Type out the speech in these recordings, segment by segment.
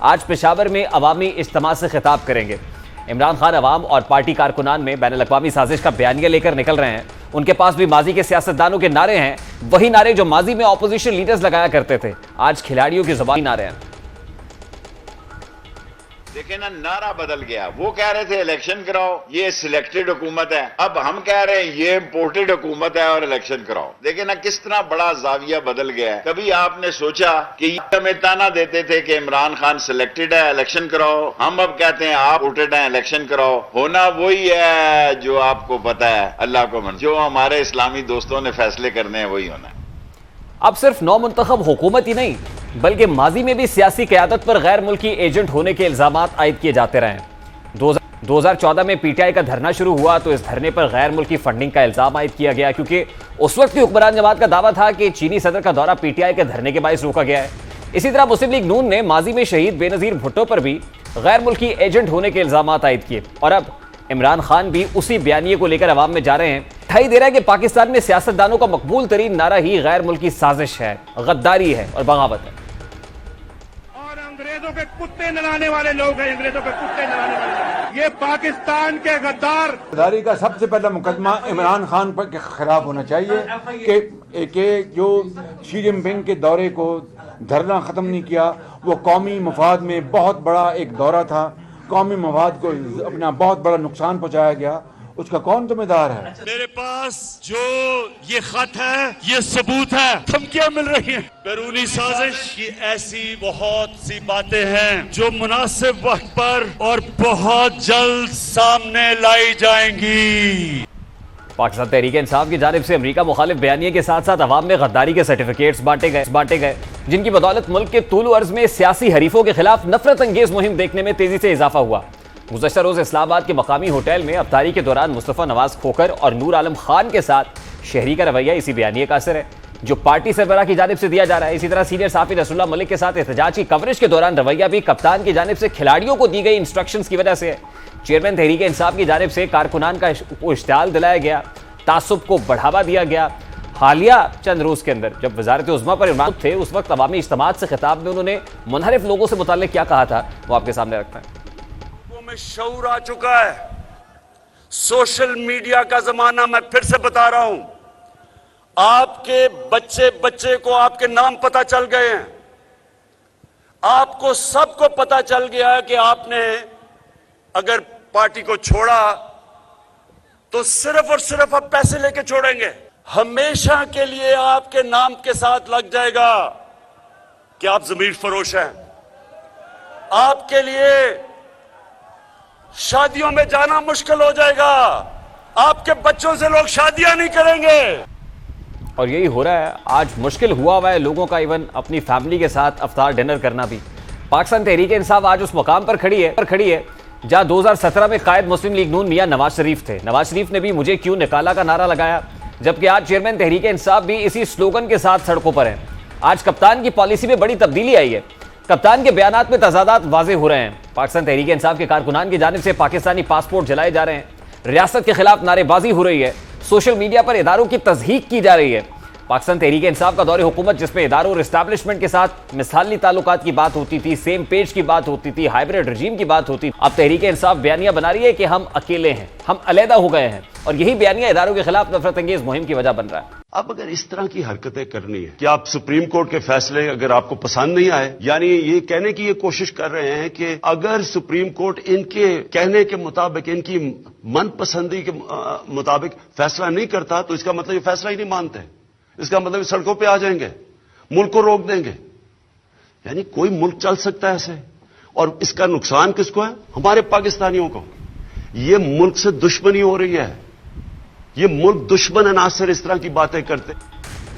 आज पेशावर में अवामी इज्तिमा से खिताब करेंगे। इमरान खान अवाम और पार्टी कारकुनान में बैन अल-अक़वामी साजिश का बयानिया लेकर निकल रहे हैं। उनके पास भी माजी के सियासतदानों के नारे हैं, वही नारे जो माजी में ऑपोजिशन लीडर्स लगाया करते थे, आज खिलाड़ियों की जुबानी नारे हैं। देखे ना, नारा बदल गया। वो कह रहे थे इलेक्शन कराओ, ये सिलेक्टेड हुकूमत है। अब हम कह रहे हैं ये इम्पोर्टेड हुकूमत है और इलेक्शन कराओ। देखे ना किस तरह बड़ा जाविया बदल गया है। कभी आपने सोचा कि हमें ताना देते थे कि इमरान खान सिलेक्टेड है, इलेक्शन कराओ। हम अब कहते हैं आप वोटेड हैं, इलेक्शन कराओ। होना वही है जो आपको पता है, अल्लाह को मन, जो हमारे इस्लामी दोस्तों ने फैसले करने हैं वही होना है। अब सिर्फ नौ मुंतखब हुकूमत ही नहीं बल्कि माजी में भी सियासी क़यादत पर गैर मुल्की एजेंट होने के इल्जामात आयद किए जाते रहे। 2014 में पीटीआई का धरना शुरू हुआ तो इस धरने पर गैर मुल्की फंडिंग का इल्जाम आयद किया गया, क्योंकि उस वक्त की हुक्मरान जमात का दावा था कि चीनी सदर का दौरा पीटीआई के धरने के बायस रोका गया है। इसी तरह मुस्लिम लीग नून ने माजी में शहीद बेनजीर भुट्टो पर भी गैर मुल्की एजेंट होने के इल्जामात आयद किए और अब इमरान खान भी उसी बयानिए को लेकर अवाम में जा रहे हैं। दिखाई दे रहा है कि पाकिस्तान में सियासतदानों का मकबूल तरीन नारा ही गैर मुल्की साजिश है, गद्दारी है और बगावत है। और अंग्रेजों के कुत्ते नलाने वाले लोग हैं, अंग्रेजों के कुत्ते नलाने वाले लोग। ये पाकिस्तान के गद्दारी का सबसे पहला मुकदमा इमरान खान पर के खिलाफ होना चाहिए कि जो शी जिनपिंग के दौरे को धरना खत्म नहीं किया। वो कौमी मफाद में बहुत बड़ा एक दौरा था, कौमी मफाद को अपना बहुत बड़ा नुकसान पहुंचाया गया, उसका कौन जिम्मेदार है? मेरे पास जो ये खत है ये सबूत है, धमकियां मिल रही हैं। बैरूनी साजिश की ऐसी बहुत सी बातें हैं जो मुनासिब वक्त पर और बहुत जल्द सामने लाई जाएंगी। पाकिस्तान तहरीक इंसाफ की जानिब से अमरीका मुखालिफ बयानिए के साथ साथ अवाम में गद्दारी के सर्टिफिकेट्स बांटे गए जिनकी बदौलत मुल्क के तूल अर्ज में सियासी हरीफों के खिलाफ नफरत अंगेज मुहिम देखने में तेजी से इजाफा हुआ। गुज़श्ता रोज इस्लामाबाद के मकामी होटल में अफ्तारी के दौरान मुस्तफ़ा नवाज खोखर और नूर आलम खान के साथ शहरी का रवैया इसी बयानिए का असर है जो पार्टी सरबराह की जानिब से दिया जा रहा है। इसी तरह सीनियर साफी रसूलुल्लाह मलिक के साथ एहतजाज की कवरेज के दौरान रवैया भी कप्तान की जानिब से खिलाड़ियों को दी गई इंस्ट्रक्शंस की वजह से है। चेयरमैन तहरीक इंसाफ की जानिब से कारकुनान का इश्तियाल दिलाया गया, तासुब को बढ़ावा दिया गया। हालिया चंद रोज के अंदर जब वजारत उज़्मा पर इमरान थे, उस वक्त अवामी इज्तिमात से खिताब में उन्होंने मुनहरिफ लोगों से मुताल्लिक़ क्या कहा था, वो आपके सामने रखते हैं। में शऊर आ चुका है, सोशल मीडिया का जमाना। मैं फिर से बता रहा हूं, आपके बच्चे को आपके नाम पता चल गए हैं, आपको सबको पता चल गया है कि आपने अगर पार्टी को छोड़ा तो सिर्फ और सिर्फ आप पैसे लेके छोड़ेंगे। हमेशा के लिए आपके नाम के साथ लग जाएगा कि आप ज़मीर फरोश हैं। आपके लिए शादियों में जाना मुश्किल हो जाएगा, आपके बच्चों से लोग शादियां नहीं करेंगे। और यही हो रहा है, आज मुश्किल हुआ है लोगों का इवन अपनी फैमिली के साथ अफ्तार डिनर करना भी। पाकिस्तान तहरीक इंसाफ आज उस मुकाम पर खड़ी है जहां 2017 में कायद मुस्लिम लीग नून मियां नवाज शरीफ थे। नवाज शरीफ ने भी मुझे क्यों निकाला का नारा लगाया, जबकि आज चेयरमैन तहरीक इंसाफ भी इसी स्लोगन के साथ सड़कों पर हैं। आज कप्तान की पॉलिसी में बड़ी तब्दीली आई है, कप्तान के बयानात में तजादात वाजे हो रहे हैं। पाकिस्तान तहरीक इंसाफ के कारकुनान की जानिब से पाकिस्तानी पासपोर्ट जलाए जा रहे हैं, रियासत के खिलाफ नारेबाजी हो रही है, सोशल मीडिया पर इदारों की तज़हीक की जा रही है। पाकिस्तान तहरीक इंसाफ का दौरे हुकूमत जिसमें इदारों और इस्टेब्लिशमेंट के साथ मिसाली ताल्लुकात की बात होती थी, सेम पेज की बात होती थी, हाइब्रिड रजीम की बात होती थी, अब तहरीक इंसाफ बयानिया बना रही है कि हम अकेले हैं, हम अलहदा हो गए हैं, और यही बयानिया इदारों के खिलाफ नफरत अंगेज मुहिम की वजह बन रहा है। अब अगर इस तरह की हरकतें करनी है कि आप सुप्रीम कोर्ट के फैसले अगर आपको पसंद नहीं आए, यानी ये कहने की ये कोशिश कर रहे हैं कि अगर सुप्रीम कोर्ट इनके कहने के मुताबिक, इनकी मनपसंदी के मुताबिक फैसला नहीं करता तो इसका मतलब ये फैसला ही नहीं मानते, इसका मतलब सड़कों पे आ जाएंगे, मुल्क को रोक देंगे। यानी कोई मुल्क चल सकता है ऐसे, और इसका नुकसान किसको है? हमारे पाकिस्तानियों को। ये मुल्क से दुश्मनी हो रही है, ये मुल्क दुश्मन अनासर इस तरह की बातें करते।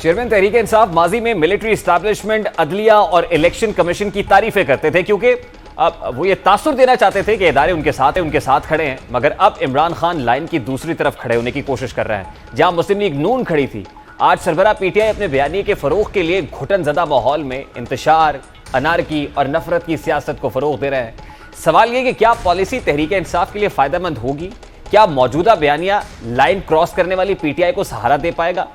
चेयरमैन तहरीक इंसाफ माजी में मिलिट्री इस्टेब्लिशमेंट, अदलिया और इलेक्शन कमीशन की तारीफें करते थे, क्योंकि अब वो ये तासुर देना चाहते थे कि इदारे उनके साथ खड़े हैं। मगर अब इमरान खान लाइन की दूसरी तरफ खड़े होने की कोशिश कर रहे हैं, जहां मुस्लिम लीग नून खड़ी थी। आज सरबराह पीटीआई अपने बयानिए के फरोग के लिए घुटन ज़दा माहौल में इंतशार, अनारकी और नफरत की सियासत को फरोग दे रहे हैं। सवाल यह कि क्या पॉलिसी तहरीक इंसाफ के लिए फायदेमंद होगी? क्या मौजूदा बयानिया लाइन क्रॉस करने वाली पीटीआई को सहारा दे पाएगा?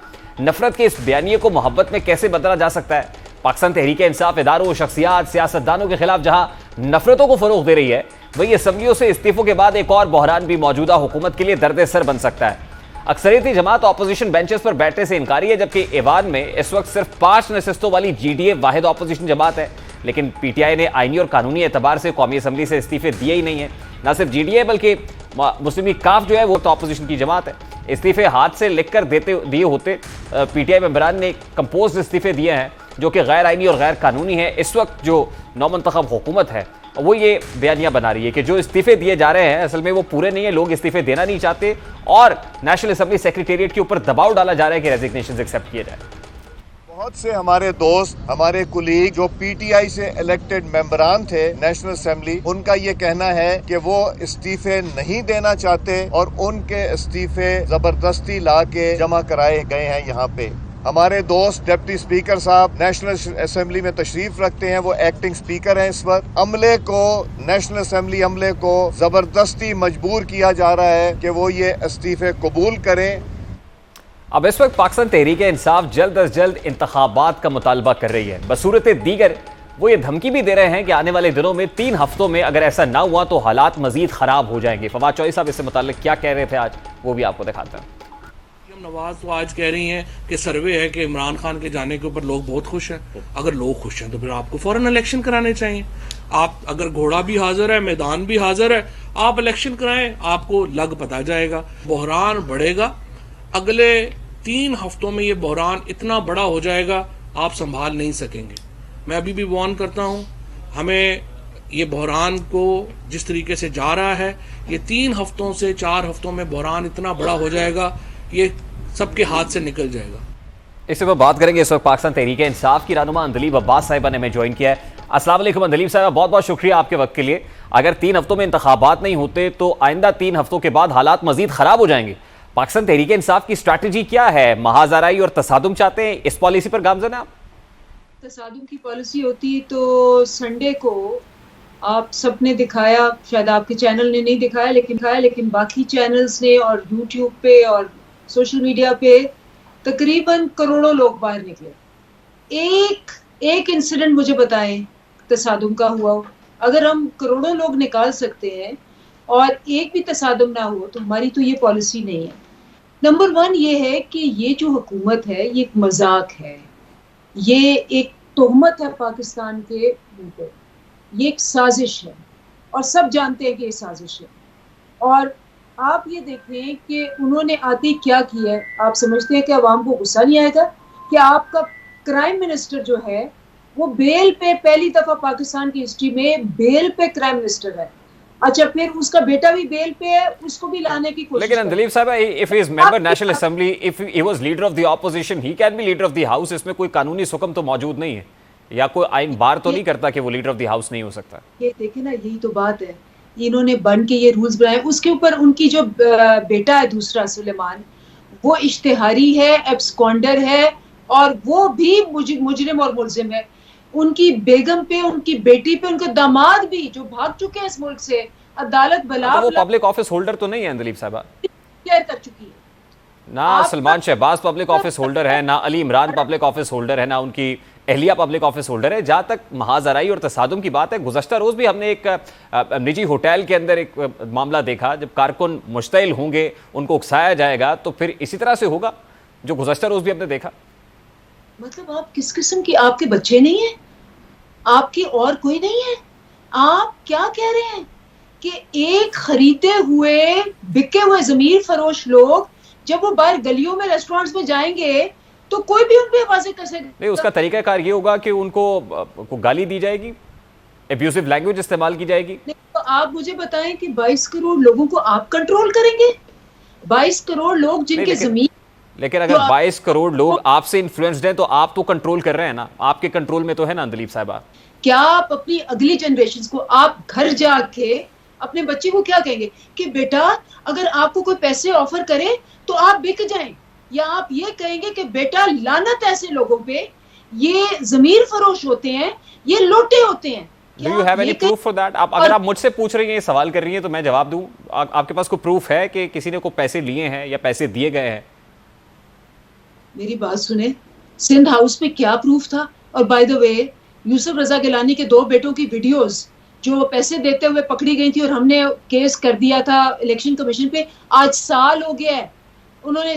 नफरत के इस बयानिए को मोहब्बत में कैसे बदला जा सकता है? पाकिस्तान तहरीक इंसाफ इदारों, शख्सियात, सियासतदानों के खिलाफ जहां नफरतों को फरोग दे रही है, वही असम्बलियों से इस्तीफों के बाद एक और बहरान भी मौजूदा हुकूमत के लिए दर्द-ए-सर बन सकता है। अक्सरियती जमात ऑपोजिशन बेंचेस पर बैठने से इनकारी है, जबकि ईवान में इस वक्त सिर्फ 5 नशिस्तों वाली GDA वाहिद ऑपोजिशन जमात है। लेकिन PTI ने आईनी और कानूनी एतबार से कौमी असम्बली से इस्तीफे दिए ही नहीं है। न सिर्फ GDA बल्कि मुस्लिम लीग काफ जो है वो तो ऑपोजिशन की जमात है। इस्तीफे हाथ से लिखकर दिए होते PTI मेंबरान ने कंपोज इस्तीफे दिए हैं जो कि गैर आईनी और गैर कानूनी है। इस वक्त जो नौमंतखब हुकूमत है वो ये बयानियां बना रही है कि जो इस्तीफे दिए जा रहे हैं असल में वो पूरे नहीं है, लोग इस्तीफे देना नहीं चाहते और नेशनल असेंबली सेक्रेटेरिएट के ऊपर दबाव डाला जा रहा है कि रेजिग्नेशन एक्सेप्ट किए जाए। बहुत से हमारे दोस्त, हमारे कुलीग जो PTI से इलेक्टेड मेंबरान थे नेशनल असेंबली, उनका ये कहना है कि वो इस्तीफे नहीं देना चाहते और उनके इस्तीफे जबरदस्ती ला के जमा कराए गए हैं। यहाँ पे हमारे दोस्त डिप्टी स्पीकर साहब नेशनल असेंबली में तशरीफ रखते हैं, वो एक्टिंग स्पीकर हैं इस वक्त। अमले को, नेशनल असेंबली अमले को जबरदस्ती मजबूर किया जा रहा है कि वो ये इस्तीफे कबूल करें। अब इस वक्त पाकिस्तान तहरीक इंसाफ जल्द अज जल्द इंतखाबात का मुतालबा कर रही है। बसूरत दीगर वो ये धमकी भी दे रहे हैं कि आने वाले दिनों में 3 हफ्तों में अगर ऐसा ना हुआ तो हालात मजीद खराब हो जाएंगे। फवाद चौधरी साहब इससे मुताल्लिक क्या कह रहे थे आज, वो भी आपको दिखाते हैं। नवाज तो आज कह रही हैं कि सर्वे है कि इमरान खान के जाने के ऊपर लोग बहुत खुश हैं। अगर लोग खुश हैं तो फिर आपको फौरन इलेक्शन कराने चाहिए। आप अगर घोड़ा भी हाजिर है, मैदान भी हाजिर है, आप इलेक्शन कराएं, आपको लग पता जाएगा। बहरान बढ़ेगा, अगले 3 हफ्तों में ये बहरान इतना बड़ा हो जाएगा आप संभाल नहीं सकेंगे। मैं अभी भी वार्न करता हूँ, हमें ये बहरान को जिस तरीके से जा रहा है, ये 3 हफ्तों से 4 हफ्तों में बहरान इतना बड़ा हो जाएगा, ये सबके हाथ से निकल जाएगा। इससे पर बात करेंगे। इस वक्त पाकिस्तान तहरीक इंसाफ की रहनुमा अंदलीब अब्बास साहिबा ने हमें ज्वाइन किया है। अस्सलाम वालेकुम अंदलीब साहिबा, बहुत बहुत शुक्रिया आपके वक्त के लिए। अगर 3 हफ्तों में इंतखाबात नहीं होते तो आइंदा 3 हफ्तों के बाद हालात मजीद खराब हो जाएंगे। पाकिस्तान तहरीक इंसाफ की स्ट्रैटेजी क्या है? महाजराई और तसादुम चाहते हैं, इस पॉलिसी पर गामजन है आप? तसादुम की पॉलिसी होती तो संडे को आप सबने दिखाया, शायद आपके चैनल ने नहीं दिखाया लेकिन बाकी चैनल्स ने और यूट्यूब पे और सोशल मीडिया पे तकरीबन करोड़ों लोग बाहर निकले। एक इंसिडेंट मुझे बताएं तसादुम का हुआ हो। अगर हम करोड़ों लोग निकाल सकते हैं और एक भी तसादुम ना हो तो हमारी तो ये पॉलिसी नहीं है। नंबर 1 ये है कि ये जो हुकूमत है ये एक मजाक है, ये एक तोहमत है पाकिस्तान के मुंह पे, ये एक साजिश है और सब जानते हैं कि ये साजिश है। और आप ये देखें कि उन्होंने आते क्या किया है। आप समझते हैं कि अवाम को गुस्सा नहीं आएगा कि आपका क्राइम मिनिस्टर जो है वो बेल पे, पहली दफा पाकिस्तान की हिस्ट्री में बेल पे क्राइम मिनिस्टर है। अच्छा, फिर उसका बेटा भी बेल पे है, उसको भी लाने की कोशिश। लेकिन अंदलीब साहब, if he is member national assembly, if he was leader of the opposition, he can be leader of the house. इसमें कोई कानूनी हुक्म तो मौजूद नहीं है या कोई आइन बार तो नहीं करता कि वो लीडर ऑफ द हाउस नहीं हो सकता। ये देखे ना, यही तो बात है। इन्होंने बन के ये रूल्स बनाए, उसके ऊपर उनकी जो बेटा है दूसरा सुलेमान, वो इश्तिहारी है, एब्सकॉन्डर है और वो भी मुजरिम और मुलजिम है। उनकी बेगम पे, उनकी बेटी पे, उनका दामाद भी जो भाग चुके हैं इस मुल्क से, अदालत बलाफ, वो पब्लिक ऑफिस होल्डर तो नहीं है अंदलीब साहबा, कर चुकी है। ना Salman Shahbaz public office holder है, ना Ali Imran public office holder है, ना उनकी एहलिया पब्लिक ऑफिस होल्डर है। जहां तक महाजराई और तसादुम की बात है, गुज़श्ता रोज भी हमने एक निजी होटल के अंदर एक मामला देखा, जब कारकुन मुश्तइल होंगे, उनको उकसाया जाएगा, तो फिर इसी तरह से होगा जो गुज़श्ता रोज भी हमने देखा। मतलब आप किस किस्म की, आपके बच्चे नहीं है, आपकी और कोई नहीं है? आप क्या कह रहे हैं कि एक खरीदे हुए, बिके हुए जमीर फरोश लोग जब वो बाहर गलियों में, रेस्टोरेंट्स में जाएंगे तो कोई भी उन पे आवाजें कर सकेगा? नहीं, उसका तरीकाकार ये होगा कि उनको गाली दी जाएगी, एब्यूसिव लैंग्वेज इस्तेमाल की जाएगी। नहीं, तो आप मुझे बताएं कि 22 करोड़ लोगों को आप कंट्रोल करेंगे? 22 करोड़ लोग जिनके जमीन, लेकिन अगर 22 करोड़ लोग आपसे इन्फ्लुएंस्ड हैं तो आप तो कंट्रोल कर रहे हैं ना, आपके कंट्रोल में तो है ना अंदलीब साहिबा। क्या आप अपनी अगली जनरेशन को, आप घर जाके अपने बच्चे को क्या कहेंगे कि बेटा अगर आपको कोई पैसे ऑफर करे तो आप बिक जाएं, या आप ये कहेंगे कि बेटा लानत ऐसे लोगों पे, ये जमीर फरोश होते हैं, ये लोटे होते हैं? Do you have any proof for that? अगर आप मुझसे पूछ रही हैं, सवाल कर रही हैं, तो मैं जवाब दूं। आपके पास कोई प्रूफ है कि किसी ने कोई पैसे लिए हैं या पैसे दिए गए हैं? मेरी बात सुने, सिंध हाउस पे क्या प्रूफ था? और बाय द वे, यूसुफ रजा गिलानी के 2 बेटों की वीडियोस जो पैसे देते हुए पकड़ी गई थी और हमने केस कर दिया था इलेक्शन कमीशन पे, आज साल हो गया है, उन्होंने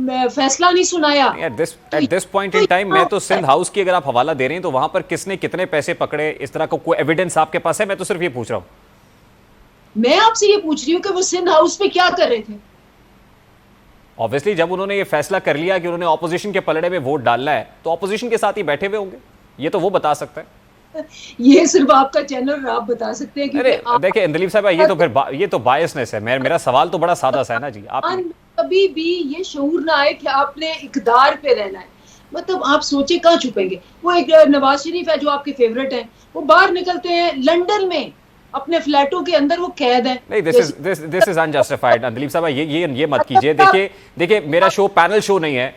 मैं फैसला नहीं सुनाया। At this point in time मैं तो सिंध हाउस की अगर आप हवाला दे रहे हैं तो वहां पर किसने कितने पैसे पकड़े, इस तरह का कोई एविडेंस आपके पास है? मैं तो सिर्फ ये पूछ रहा हूं। मैं आपसे ये पूछ रही हूँ कि वो सिंध हाउस में क्या कर रहे थे? ऑब्वियसली जब उन्होंने ये फैसला कर लिया कि उन्होंने ऑपोजिशन के पलड़े में वोट डालना है तो ऑपोजिशन के साथ ही बैठे हुए होंगे, ये तो वो बता सकता है। ये सिर्फ आपका चैनल आप बता सकते हैं। अरे देखिए दिलीप साहब, ये तो फिर ये तो बायसनेस है। मेरा सवाल तो बड़ा सादा सा है ना जी। आप कभी भी ये शऊर ना आए कि आपने इकदार पे रहना है, मतलब आप सोचे कहाँ छुपेंगे। वो एक नवाज शरीफ है जो आपके फेवरेट हैं, वो बाहर निकलते हैं लंदन में अपने फ्लैटों के अंदर, वो कैद है। नहीं, दिस इज अनजस्टिफाइड दिलीप साहब, ये मत कीजिए। देखिए मेरा शो पैनल शो नहीं है,